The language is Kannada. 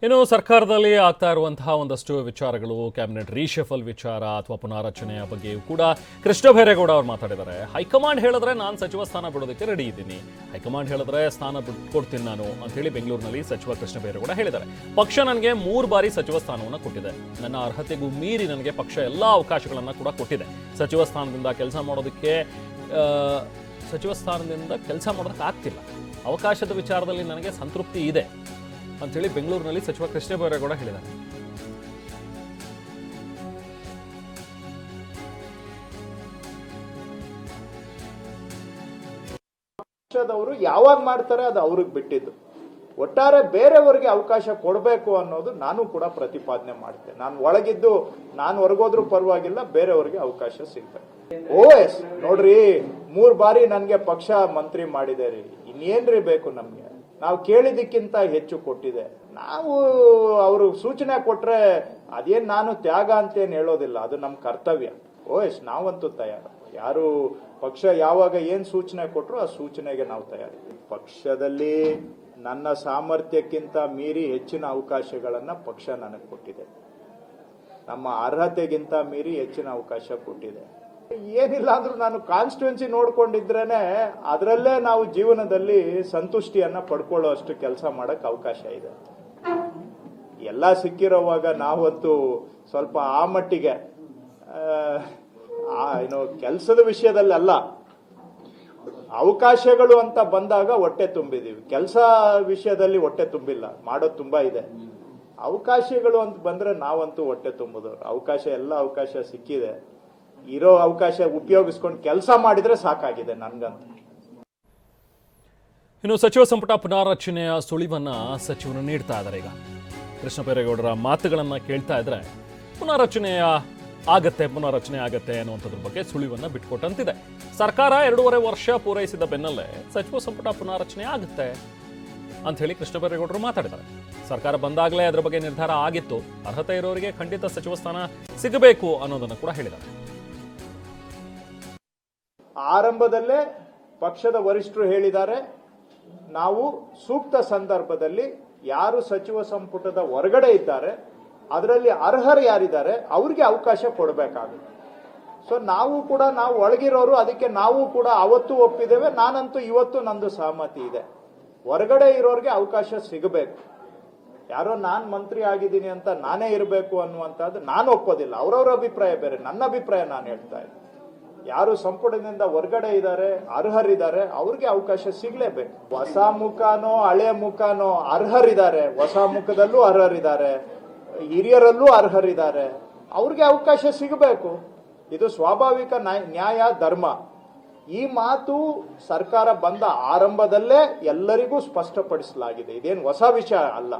ಇನ್ನು ಸರ್ಕಾರದಲ್ಲಿ ಆಗ್ತಾ ಇರುವಂತಹ ಒಂದಷ್ಟು ವಿಚಾರಗಳು, ಕ್ಯಾಬಿನೆಟ್ ರೀಶಫಲ್ ವಿಚಾರ ಅಥವಾ ಪುನಾರಚನೆಯ ಬಗ್ಗೆಯೂ ಕೂಡ ಕೃಷ್ಣ ಬೈರೇಗೌಡ ಅವರು ಮಾತಾಡಿದ್ದಾರೆ. ಹೈಕಮಾಂಡ್ ಹೇಳಿದ್ರೆ ನಾನು ಸಚಿವ ಸ್ಥಾನ ಬಿಡೋದಕ್ಕೆ ರೆಡಿ ಇದ್ದೀನಿ, ಹೈಕಮಾಂಡ್ ಹೇಳಿದ್ರೆ ಸ್ಥಾನ ಬಿಟ್ಕೊಡ್ತೀನಿ ನಾನು ಅಂತ ಹೇಳಿ ಬೆಂಗಳೂರಿನಲ್ಲಿ ಸಚಿವ ಕೃಷ್ಣ ಬೈರೇಗೌಡ ಹೇಳಿದ್ದಾರೆ. ಪಕ್ಷ ನನಗೆ 3 ಬಾರಿ ಸಚಿವ ಸ್ಥಾನವನ್ನು ಕೊಟ್ಟಿದೆ, ನನ್ನ ಅರ್ಹತೆಗೂ ಮೀರಿ ನನಗೆ ಪಕ್ಷ ಎಲ್ಲ ಅವಕಾಶಗಳನ್ನು ಕೂಡ ಕೊಟ್ಟಿದೆ. ಸಚಿವ ಸ್ಥಾನದಿಂದ ಕೆಲಸ ಮಾಡೋದಕ್ಕೆ ಆಗ್ತಿಲ್ಲ, ಅವಕಾಶದ ವಿಚಾರದಲ್ಲಿ ನನಗೆ ಸಂತೃಪ್ತಿ ಇದೆ ಅಂತೇಳಿ ಬೆಂಗಳೂರಿನಲ್ಲಿ ಸಚಿವ ಕೃಷ್ಣ ಬೈರೇಗೌಡ ಹೇಳಿದ್ದಾರೆ. ಪಕ್ಷದವರು ಯಾವಾಗ ಮಾಡ್ತಾರೆ ಅದು ಅವ್ರಿಗೆ ಬಿಟ್ಟಿದ್ದು. ಒಟ್ಟಾರೆ ಬೇರೆಯವರಿಗೆ ಅವಕಾಶ ಕೊಡಬೇಕು ಅನ್ನೋದು ನಾನು ಕೂಡ ಪ್ರತಿಪಾದನೆ ಮಾಡ್ತೇನೆ. ನಾನು ಒಳಗಿದ್ದು ನಾನು ಹೊರಗೋದ್ರೂ ಪರವಾಗಿಲ್ಲ, ಬೇರೆಯವರಿಗೆ ಅವಕಾಶ ಸಿಗ್ಬೇಕು. OS ನೋಡ್ರಿ, 3 ಬಾರಿ ನನ್ಗೆ ಪಕ್ಷ ಮಂತ್ರಿ ಮಾಡಿದೆ ರೀ, ಇನ್ನೇನ್ರಿ ಬೇಕು ನಮ್ಗೆ? ನಾವು ಕೇಳಿದಕ್ಕಿಂತ ಹೆಚ್ಚು ಕೊಟ್ಟಿದೆ. ನಾವು ಅವರು ಸೂಚನೆ ಕೊಟ್ರೆ ಅದೇನ್ ನಾನು ತ್ಯಾಗ ಅಂತೇನು ಹೇಳೋದಿಲ್ಲ, ಅದು ನಮ್ಮ ಕರ್ತವ್ಯ. OS ನಾವಂತೂ ತಯಾರು. ಯಾರು ಪಕ್ಷ ಯಾವಾಗ ಏನ್ ಸೂಚನೆ ಕೊಟ್ರು ಆ ಸೂಚನೆಗೆ ನಾವು ತಯಾರಿ. ಪಕ್ಷದಲ್ಲಿ ನನ್ನ ಸಾಮರ್ಥ್ಯಕ್ಕಿಂತ ಮೀರಿ ಹೆಚ್ಚಿನ ಅವಕಾಶಗಳನ್ನ ಪಕ್ಷ ನನಗೆ ಕೊಟ್ಟಿದೆ, ನಮ್ಮ ಅರ್ಹತೆಗಿಂತ ಮೀರಿ ಹೆಚ್ಚಿನ ಅವಕಾಶ ಕೊಟ್ಟಿದೆ. ಏನಿಲ್ಲ ಅಂದ್ರೂ ನಾನು ಕಾನ್ಸ್ಟಿಟ್ಯೂನ್ಸಿ ನೋಡ್ಕೊಂಡಿದ್ರೇನೆ ಅದರಲ್ಲೇ ನಾವು ಜೀವನದಲ್ಲಿ ಸಂತುಷ್ಟಿಯನ್ನ ಪಡ್ಕೊಳ್ಳೋ ಅಷ್ಟು ಕೆಲಸ ಮಾಡಕ್ ಅವಕಾಶ ಇದೆ. ಎಲ್ಲ ಸಿಕ್ಕಿರೋವಾಗ ನಾವಂತೂ ಸ್ವಲ್ಪ ಆ ಮಟ್ಟಿಗೆ ಕೆಲಸದ ವಿಷಯದಲ್ಲಿ ಅಲ್ಲ, ಅವಕಾಶಗಳು ಅಂತ ಬಂದಾಗ ಹೊಟ್ಟೆ ತುಂಬಿದೀವಿ. ಕೆಲಸ ವಿಷಯದಲ್ಲಿ ಹೊಟ್ಟೆ ತುಂಬಿಲ್ಲ, ಮಾಡೋದು ತುಂಬಾ ಇದೆ. ಅವಕಾಶಗಳು ಅಂತ ಬಂದ್ರೆ ನಾವಂತೂ ಹೊಟ್ಟೆ ತುಂಬುದವ್ರು. ಎಲ್ಲ ಅವಕಾಶ ಸಿಕ್ಕಿದೆ, ಇರೋ ಅವಕಾಶ ಉಪಯೋಗಿಸ್ಕೊಂಡು ಕೆಲಸ ಮಾಡಿದ್ರೆ ಸಾಕಾಗಿದೆ ನನ್ಗಂತ. ಇನ್ನು ಸಚಿವ ಸಂಪುಟ ಪುನಾರಚನೆಯ ಸುಳಿವನ್ನ ಸಚಿವರು ನೀಡ್ತಾ ಇದ್ದಾರೆ. ಈಗ ಕೃಷ್ಣ ಬೈರೇಗೌಡರ ಮಾತುಗಳನ್ನ ಕೇಳ್ತಾ ಇದ್ರೆ ಪುನಾರಚನೆ ಆಗತ್ತೆ ಅನ್ನುವಂಥದ್ರ ಬಗ್ಗೆ ಸುಳಿವನ್ನ ಬಿಟ್ಕೊಟ್ಟಂತಿದೆ. ಸರ್ಕಾರ 2.5 ವರ್ಷ ಪೂರೈಸಿದ ಬೆನ್ನಲ್ಲೇ ಸಚಿವ ಸಂಪುಟ ಪುನಾರಚನೆ ಆಗುತ್ತೆ ಅಂತ ಹೇಳಿ ಕೃಷ್ಣ ಬೈರೇಗೌಡರು ಮಾತಾಡಿದ್ದಾರೆ. ಸರ್ಕಾರ ಬಂದಾಗಲೇ ಅದರ ಬಗ್ಗೆ ನಿರ್ಧಾರ ಆಗಿತ್ತು, ಅರ್ಹತೆ ಇರೋರಿಗೆ ಖಂಡಿತ ಸಚಿವ ಸ್ಥಾನ ಸಿಗಬೇಕು ಅನ್ನೋದನ್ನು ಕೂಡ ಹೇಳಿದ್ದಾರೆ. ಆರಂಭದಲ್ಲೇ ಪಕ್ಷದ ವರಿಷ್ಠರು ಹೇಳಿದ್ದಾರೆ, ನಾವು ಸೂಕ್ತ ಸಂದರ್ಭದಲ್ಲಿ ಯಾರು ಸಚಿವ ಸಂಪುಟದ ಹೊರಗಡೆ ಇದ್ದಾರೆ, ಅದರಲ್ಲಿ ಅರ್ಹರು ಯಾರಿದ್ದಾರೆ ಅವ್ರಿಗೆ ಅವಕಾಶ ಕೊಡಬೇಕಾಗುತ್ತೆ. ಸೊ ನಾವು ಒಳಗಿರೋರು ಅದಕ್ಕೆ ನಾವು ಕೂಡ ಅವತ್ತು ಒಪ್ಪಿದ್ದೇವೆ. ನಾನಂತೂ ಇವತ್ತು ನಂದು ಸಹಮತಿ ಇದೆ, ಹೊರಗಡೆ ಇರೋರಿಗೆ ಅವಕಾಶ ಸಿಗಬೇಕು. ಯಾರೋ ನಾನ್ ಮಂತ್ರಿ ಆಗಿದ್ದೀನಿ ಅಂತ ನಾನೇ ಇರಬೇಕು ಅನ್ನುವಂಥದ್ದು ನಾನು ಒಪ್ಪೋದಿಲ್ಲ. ಅವರವರ ಅಭಿಪ್ರಾಯ ಬೇರೆ, ನನ್ನ ಅಭಿಪ್ರಾಯ ನಾನು ಹೇಳ್ತಾ ಇದ್ದೆ. ಯಾರು ಸಂಪುಟದಿಂದ ಹೊರಗಡೆ ಇದ್ದಾರೆ, ಅರ್ಹರಿದ್ದಾರೆ, ಅವ್ರಿಗೆ ಅವಕಾಶ ಸಿಗ್ಲೇಬೇಕು. ಹೊಸ ಮುಖನೋ ಹಳೆ ಮುಖನೋ ಅರ್ಹರಿದ್ದಾರೆ, ಹೊಸ ಮುಖದಲ್ಲೂ ಅರ್ಹರಿದ್ದಾರೆ, ಹಿರಿಯರಲ್ಲೂ ಅರ್ಹರಿದ್ದಾರೆ, ಅವ್ರಿಗೆ ಅವಕಾಶ ಸಿಗಬೇಕು. ಇದು ಸ್ವಾಭಾವಿಕ ನ್ಯಾಯ, ಧರ್ಮ. ಈ ಮಾತು ಸರ್ಕಾರ ಬಂದ ಆರಂಭದಲ್ಲೇ ಎಲ್ಲರಿಗೂ ಸ್ಪಷ್ಟಪಡಿಸಲಾಗಿದೆ, ಇದೇನು ಹೊಸ ವಿಷಯ ಅಲ್ಲ.